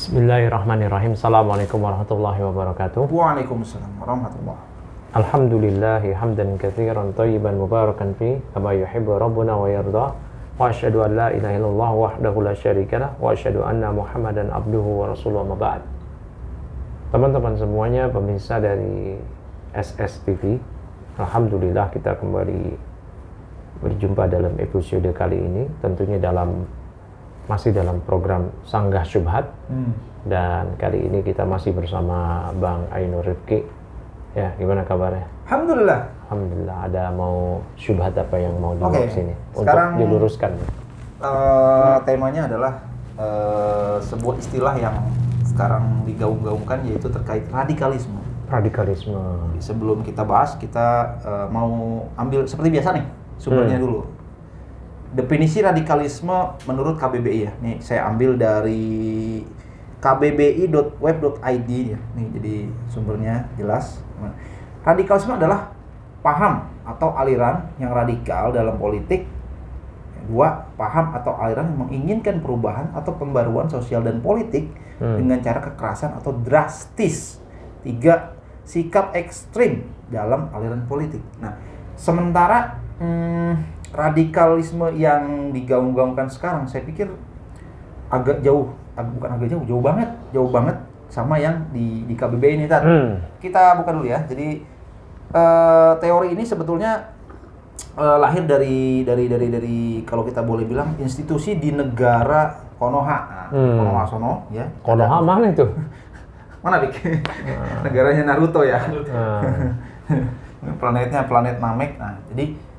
Bismillahirrahmanirrahim. Assalamualaikum warahmatullahi wabarakatuh. Waalaikumsalam warahmatullahi. Alhamdulillahi hamdan katsiran thayyiban mubarakan fi kama yuhibbu rabbuna wa yarda. Wa asyhadu an la ilaha illallah wahdahu la syarikalah wa asyhadu anna Muhammadan abduhu wa rasuluhu ma ba'd. Teman-teman semuanya, pemirsa dari SSTV, alhamdulillah kita kembali berjumpa dalam episode kali ini, tentunya masih dalam program Sanggah Syubhat. Dan kali ini kita masih bersama Bang Ainur Rifki. Ya, gimana kabarnya? Alhamdulillah. Alhamdulillah. Ada mau syubhat apa yang mau dibahas sini? Sekarang, untuk diluruskan. Temanya adalah sebuah istilah yang sekarang digaung-gaungkan, yaitu terkait radikalisme. Radikalisme. Sebelum kita bahas, kita mau ambil seperti biasa nih sumbernya dulu. Definisi radikalisme menurut KBBI ya. Nih saya ambil dari kbbi.web.id ya. Nih jadi sumbernya jelas. Radikalisme adalah paham atau aliran yang radikal dalam politik. Dua, paham atau aliran yang menginginkan perubahan atau pembaruan sosial dan politik dengan cara kekerasan atau drastis. Tiga, sikap ekstrim dalam aliran politik. Nah, sementara radikalisme yang digaung-gaungkan sekarang, saya pikir agak jauh, jauh banget sama yang di KBBI ini, Tat. Kita buka dulu ya. Jadi teori ini sebetulnya lahir dari kalau kita boleh bilang institusi di negara Konoha. Konoha sono ya. Konoha mana itu? Mana, Dik? Negaranya Naruto ya. Planetnya planet Namek. Nah, jadi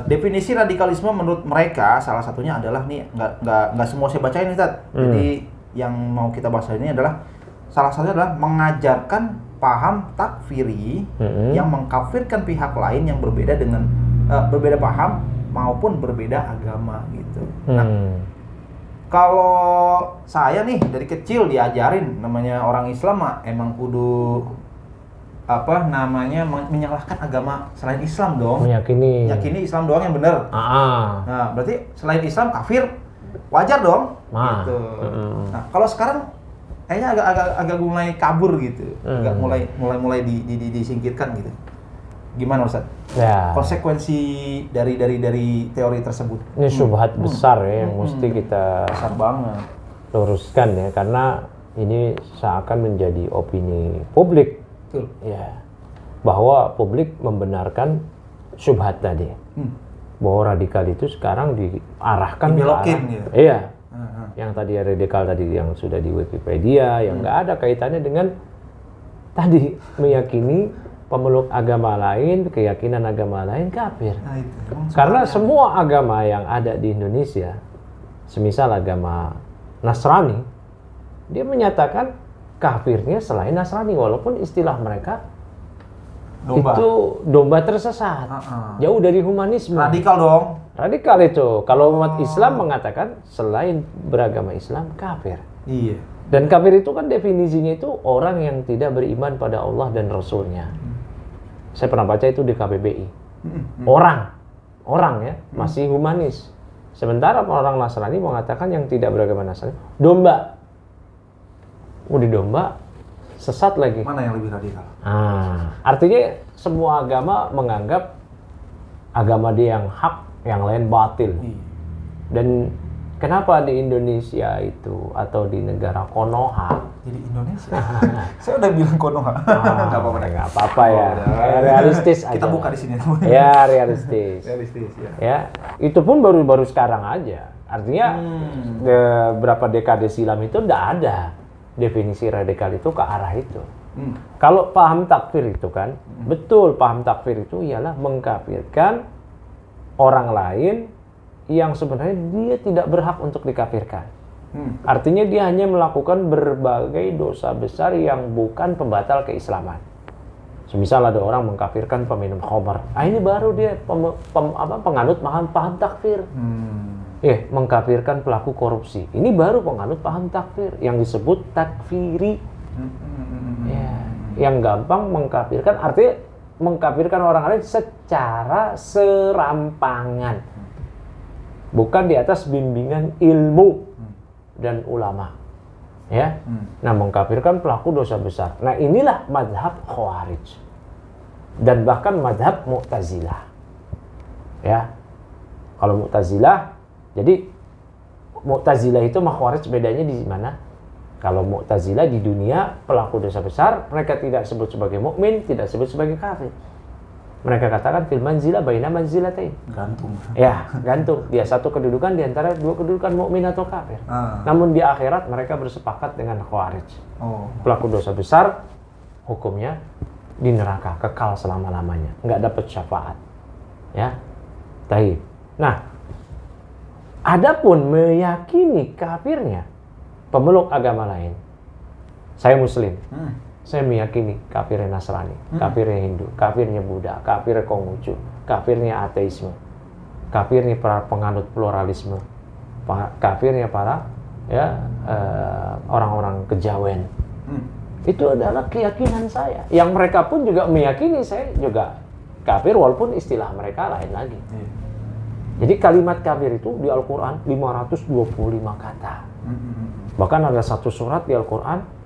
definisi radikalisme menurut mereka salah satunya adalah nih, nggak semua saya bacain nih, Tat. Jadi yang mau kita bahas ini adalah salah satunya adalah mengajarkan paham takfiri yang mengkafirkan pihak lain yang berbeda dengan berbeda paham maupun berbeda agama gitu. Nah, kalau saya nih dari kecil diajarin namanya orang Islam mah emang kudu menyalahkan agama selain Islam dong. Meyakini Islam doang yang benar. Nah, berarti selain Islam kafir, wajar dong. Gitu. Nah, kalau sekarang kayaknya agak mulai kabur gitu. Agak mulai disingkirkan gitu. Gimana, Ustaz? Ya. Konsekuensi dari teori tersebut. Ini syubhat besar ya, yang mesti kita besar banget luruskan ya, karena ini seakan menjadi opini publik. Betul. Ya, bahwa publik membenarkan syubhat tadi, bahwa radikal itu sekarang diarahkan dibelokin ke ya. Iya, yang tadi radikal tadi yang sudah di Wikipedia, yang nggak ada kaitannya dengan tadi meyakini pemeluk agama lain, keyakinan agama lain kafir. Nah, itu. Karena semua agama yang ada di Indonesia, semisal agama Nasrani, dia menyatakan kafirnya selain Nasrani, walaupun istilah mereka itu domba tersesat, jauh dari humanisme. Radikal dong. Radikal itu. Kalau umat Islam mengatakan selain beragama Islam kafir. Iya. Dan kafir itu kan definisinya itu orang yang tidak beriman pada Allah dan Rasulnya. Saya pernah baca itu di KBBI. Orang ya masih humanis. Sementara orang Nasrani mengatakan yang tidak beragama Nasrani domba. Udah domba, sesat lagi. Mana yang lebih radikal? Artinya semua agama menganggap agama dia yang hak, yang lain batil. Dan kenapa di Indonesia itu atau di negara Konoha? Jadi Indonesia? Saya udah bilang Konoha. Nggak apa-apa ya. Realistis aja. Kita buka di sini. Ya, realistis. Realistis ya. Ya, itu pun baru sekarang aja. Artinya berapa dekade silam itu udah ada definisi radikal itu ke arah itu. Kalau paham takfir itu kan, betul, paham takfir itu ialah mengkafirkan orang lain yang sebenarnya dia tidak berhak untuk dikafirkan. Artinya dia hanya melakukan berbagai dosa besar yang bukan pembatal keislaman. Semisal ada orang mengkafirkan peminum khamar, ini baru dia penganut paham takfir. Mengkafirkan pelaku korupsi. Ini baru penganut paham takfir yang disebut takfiri. Yang gampang mengkafirkan, artinya mengkafirkan orang lain secara serampangan. Bukan di atas bimbingan ilmu dan ulama. Ya. Nah, mengkafirkan pelaku dosa besar. Nah, inilah mazhab Khawarij. Dan bahkan mazhab Mu'tazilah. Ya. Kalau Mu'tazilah, jadi Mu'tazilah itu sama Khawarij bedanya di mana? Kalau Mu'tazilah di dunia pelaku dosa besar, mereka tidak sebut sebagai mukmin, tidak sebut sebagai kafir. Mereka katakan fil manzilah baina manzilatain. Gantung. Ya, gantung. Dia satu kedudukan di antara dua kedudukan mukmin atau kafir. Namun di akhirat mereka bersepakat dengan Khawarij. Pelaku dosa besar hukumnya di neraka, kekal selama-lamanya, nggak dapat syafaat. Ya. Taib. Nah, adapun meyakini kafirnya pemeluk agama lain. Saya muslim. Saya meyakini kafirnya Nasrani, kafirnya Hindu, kafirnya Buddha, kafirnya Konghucu, kafirnya ateisme, kafirnya para penganut pluralisme, kafirnya para orang-orang kejawen. Itu adalah keyakinan saya. Yang mereka pun juga meyakini saya juga kafir walaupun istilah mereka lain lagi. Jadi kalimat kafir itu di Al-Quran 525 kata. Bahkan ada satu surat di Al-Quran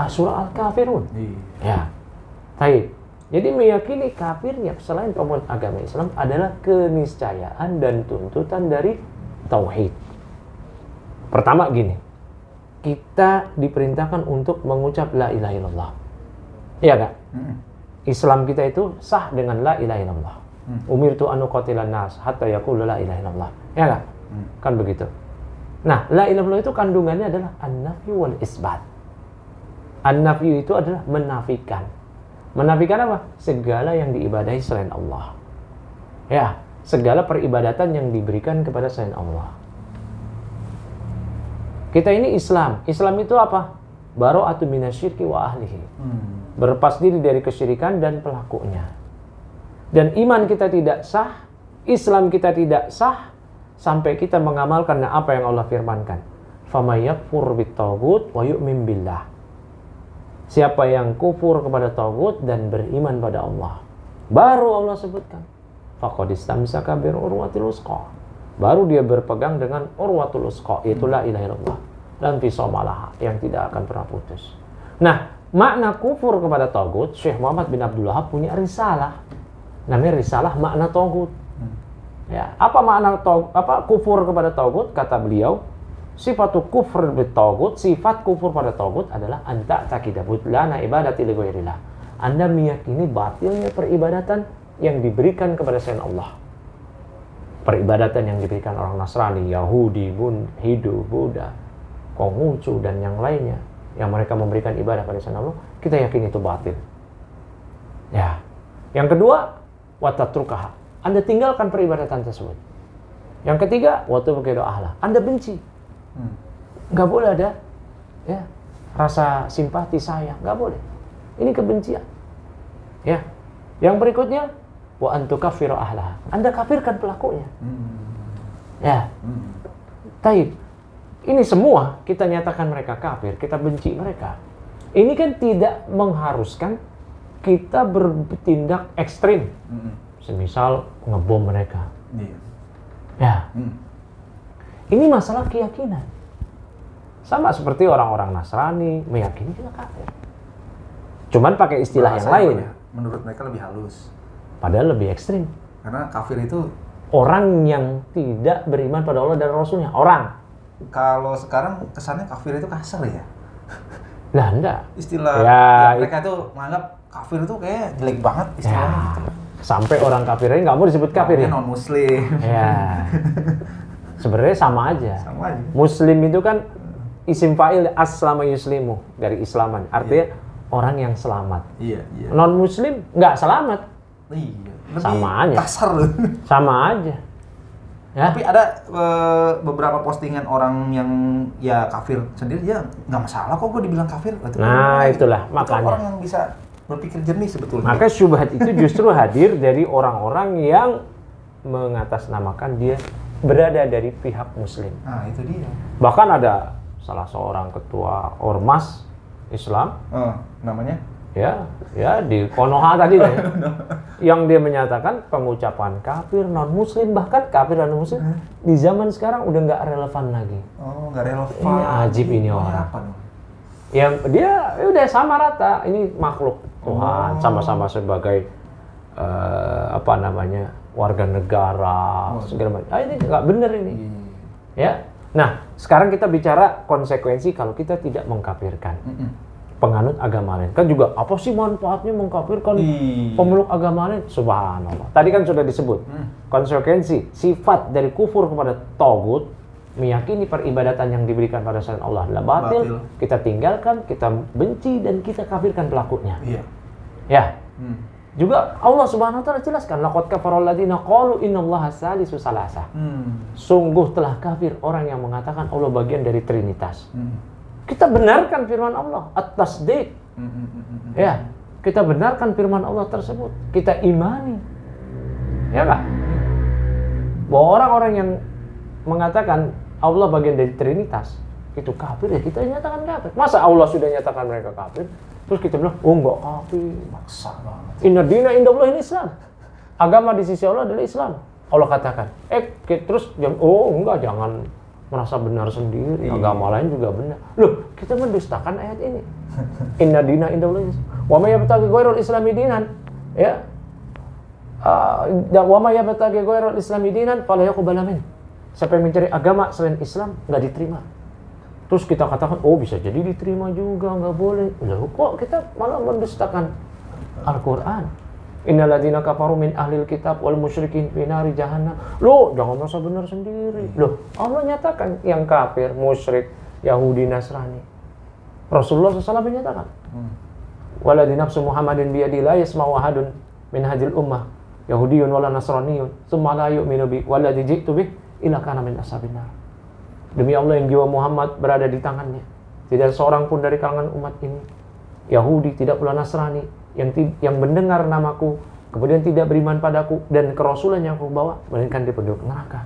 surah Al-Kafirun. Ya. Taib. Jadi meyakini kafirnya selain pemeluk agama Islam adalah keniscayaan dan tuntutan dari tauhid. Pertama gini. Kita diperintahkan untuk mengucap la ilaha illallah. Iya enggak? Islam kita itu sah dengan la ilaha illallah. Umirtu an uqatilan nas hatta yaqulu la ilaha illallah. Iya enggak? Kan begitu. Nah, la ilaha illallah itu kandungannya adalah an-nafyu wal isbat. An-nafyu itu adalah menafikan. Menafikan apa? Segala yang diibadahi selain Allah. Ya, segala peribadatan yang diberikan kepada selain Allah. Kita ini Islam. Islam itu apa? Bara'atu minasyirki wa ahlihi. Berlepas diri dari kesyirikan dan pelakunya. Dan iman kita tidak sah, Islam kita tidak sah sampai kita mengamalkan apa yang Allah firmankan. Famay yakfur bit-taghut wa yu'min billah. Siapa yang kufur kepada taghut dan beriman pada Allah. Baru Allah sebutkan. Faqad istamsaka bir urwatil wusqa. Baru dia berpegang dengan urwatul wusqa, yaitu la ilaha illallah. Dan fisomalaha, yang tidak akan pernah putus. Nah, makna kufur kepada taghut, Syekh Muhammad bin Abdul Wahab punya risalah. Namanya risalah makna taghut. Ya, apa makna kufur kepada taghut? Kata beliau, sifatu kufr bit-taghut, sifat kufur pada taghut adalah anta taqidabut lana ibadati li ghairillah. Anda meyakini batilnya peribadatan yang diberikan kepada selain Allah. Peribadatan yang diberikan orang Nasrani, Yahudi, Hindu, Buddha, Konghucu dan yang lainnya yang mereka memberikan ibadah pada selain Allah, kita yakin itu batil. Ya. Yang kedua, wa tatrukaha. Anda tinggalkan peribadatan tersebut. Yang ketiga, wa tubghidu ahla. Anda benci. Nggak boleh ada rasa simpati sayang, nggak boleh. Ini kebencian. Ya. Yang berikutnya wa antukaffiru ahlaha. Anda kafirkan pelakunya. Ya. Taib. Ini semua kita nyatakan mereka kafir, kita benci mereka. Ini kan tidak mengharuskan kita bertindak ekstrim. Semisal ngebom mereka. Ya. Ini masalah keyakinan. Sama seperti orang-orang Nasrani meyakini kita kafir. Cuman pakai istilah yang lain. Menurut mereka lebih halus. Padahal lebih ekstrim. Karena kafir itu orang yang tidak beriman pada Allah dan Rasulnya. Orang. Kalau sekarang kesannya kafir itu kasar ya. Lah enggak. Istilah mereka itu menganggap kafir itu kayak jelek banget istilahnya gitu. Sampai orang kafir ini nggak mau disebut kafir ya. Non-muslim. Ya. Sebenarnya sama aja. Sama aja. Muslim itu kan isim fa'il aslama yuslimu, dari islaman. Artinya orang yang selamat. Iya. Non-muslim nggak selamat. Iya. Sama aja. Kasar loh. Sama aja. Ya. Tapi ada beberapa postingan orang yang ya kafir sendiri, ya nggak masalah kok gue dibilang kafir. Nah itulah itu makanya. Orang yang bisa berpikir jernih sebetulnya. Maka syubhat itu justru hadir dari orang-orang yang mengatasnamakan dia berada dari pihak Muslim. Nah itu dia. Bahkan ada salah seorang ketua ormas Islam. Namanya? ya di Konoha tadi lah ya. Yang dia menyatakan pengucapan kafir non muslim, bahkan kafir non muslim di zaman sekarang udah nggak relevan lagi. Oh, nggak relevan. Ini ajib ini orang. Apa dong? Yang dia udah sama rata, ini makhluk Tuhan, sama-sama sebagai warga negara segala macam. Ini nggak bener ini. Ya. Nah, sekarang kita bicara konsekuensi kalau kita tidak mengkafirkan penganut agama lain. Kan juga apa sih manfaatnya mengkafirkan pemeluk agama lain? Subhanallah. Tadi kan sudah disebut konsekuensi sifat dari kufur kepada tagut, meyakini peribadatan yang diberikan pada selain Allah adalah batil. Kita tinggalkan, kita benci dan kita kafirkan pelakunya. Iya. Ya. Juga Allah Subhanahu wa taala jelaskan, laqad kafarul ladzina qalu innallaha salisu salasa. Sungguh telah kafir orang yang mengatakan Allah bagian dari Trinitas. Kita benarkan firman Allah, at-tasdiq. Ya, kita benarkan firman Allah tersebut. Kita imani. Ya enggak? Bahwa orang-orang yang mengatakan Allah bagian dari Trinitas itu kafir, ya kita nyatakan kafir. Masa Allah sudah nyatakan mereka kafir, terus kita bilang, oh enggak kafir. Maksa banget. Inna dina indallahi Islam. Agama di sisi Allah adalah Islam. Allah katakan. Terus enggak, jangan merasa benar sendiri. Agama lain juga benar. Loh, kita mendustakan ayat ini. Inna dina indallahi Islam. Wa may yabtaghi ghairal islami dinan. Ya. Wa may yabtaghi ghairal islami dinan fala yuqbal min. Siapa yang mencari agama selain Islam enggak diterima. Terus kita katakan, oh bisa jadi diterima juga, nggak boleh. Loh, kok kita malah mendustakan Al-Quran? Innal ladzina kafaru min ahlil kitab wal musyrikin fi nari jahannam. Loh, jangan merasa benar sendiri. Loh, Allah nyatakan yang kafir, musyrik, Yahudi, Nasrani. Rasulullah SAW menyatakan, waladzi nafsu Muhammadin biyadi la yasma'u ahadun min hadhil ummah Yahudiyun wala Nasraniyun tsumma la yu'minu bi waladzi ji'tu bih illa kana min ashabin nar. Demi Allah yang jiwa Muhammad berada di tangannya, tidak seorang pun dari kalangan umat ini, Yahudi, tidak pula Nasrani, yang mendengar namaku, kemudian tidak beriman padaku, dan kerasulan yang aku bawa, melainkan dia penduduk neraka.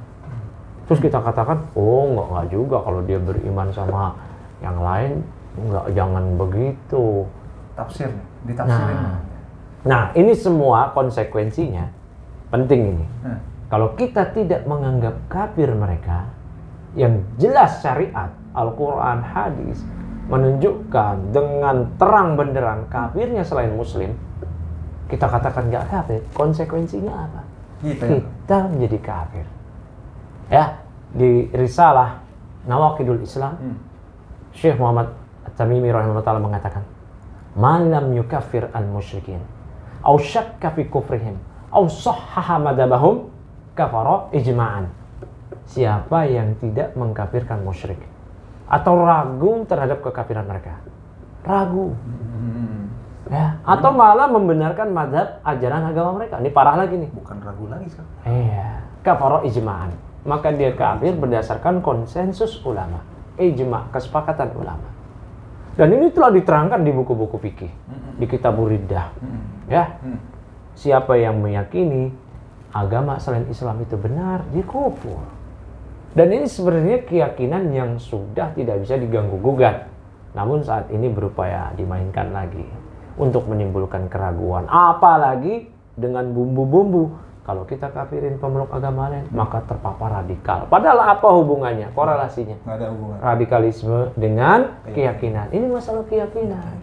Terus kita katakan, oh enggak juga, kalau dia beriman sama yang lain, enggak, jangan begitu. Tafsir, ditafsirin. Nah, ini semua konsekuensinya, penting ini. Kalau kita tidak menganggap kafir mereka, yang jelas syariat, Al-Quran, hadis menunjukkan dengan terang benderang kafirnya selain muslim, kita katakan nggak kafir, konsekuensinya apa? Kita menjadi kafir. Ya, di risalah Nawaqidul Islam, Syekh Muhammad At-Tamimi rahimahullah ta'ala mengatakan, man lam yukaffir al-musyrikin aw syakka fi kufrihim aw sahhaha madhabahum kafara ijma'an. Siapa yang tidak mengkafirkan musyrik atau ragu terhadap kekafiran mereka, ragu, ya, atau malah membenarkan mazhab ajaran agama mereka, ini parah lagi nih. Bukan ragu lagi sekarang. Iya, kafara ijma'an. Maka dia kafir berdasarkan konsensus ulama, ijma', kesepakatan ulama. Dan ini telah diterangkan di buku-buku fikih, di Kitabur Riddah. Ya, siapa yang meyakini agama selain Islam itu benar, dia kufur. Dan ini sebenarnya keyakinan yang sudah tidak bisa diganggu-gugat. Namun saat ini berupaya dimainkan lagi untuk menimbulkan keraguan. Apalagi dengan bumbu-bumbu. Kalau kita kafirin pemeluk agama lain, maka terpapar radikal. Padahal apa hubungannya, korelasinya? Nggak ada hubungan. Radikalisme dengan keyakinan. Ini masalah keyakinan.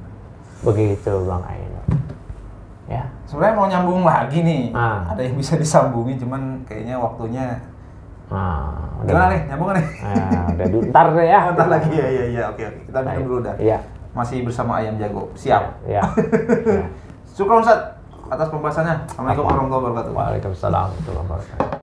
Begitu Bang Ainul. Ya. Sebenarnya mau nyambung lagi nih. Ada yang bisa disambungin, cuman kayaknya waktunya. Gimana nih? Nyambung nih? Udah ntar deh ya. Ntar lagi ya. Oke. Kita minum dulu dah. Iya. Masih bersama Ayam Jago. Siap. Iya. Syukur Ustaz atas pembahasannya. Assalamualaikum warahmatullahi wabarakatuh. Waalaikumsalam warahmatullahi wabarakatuh.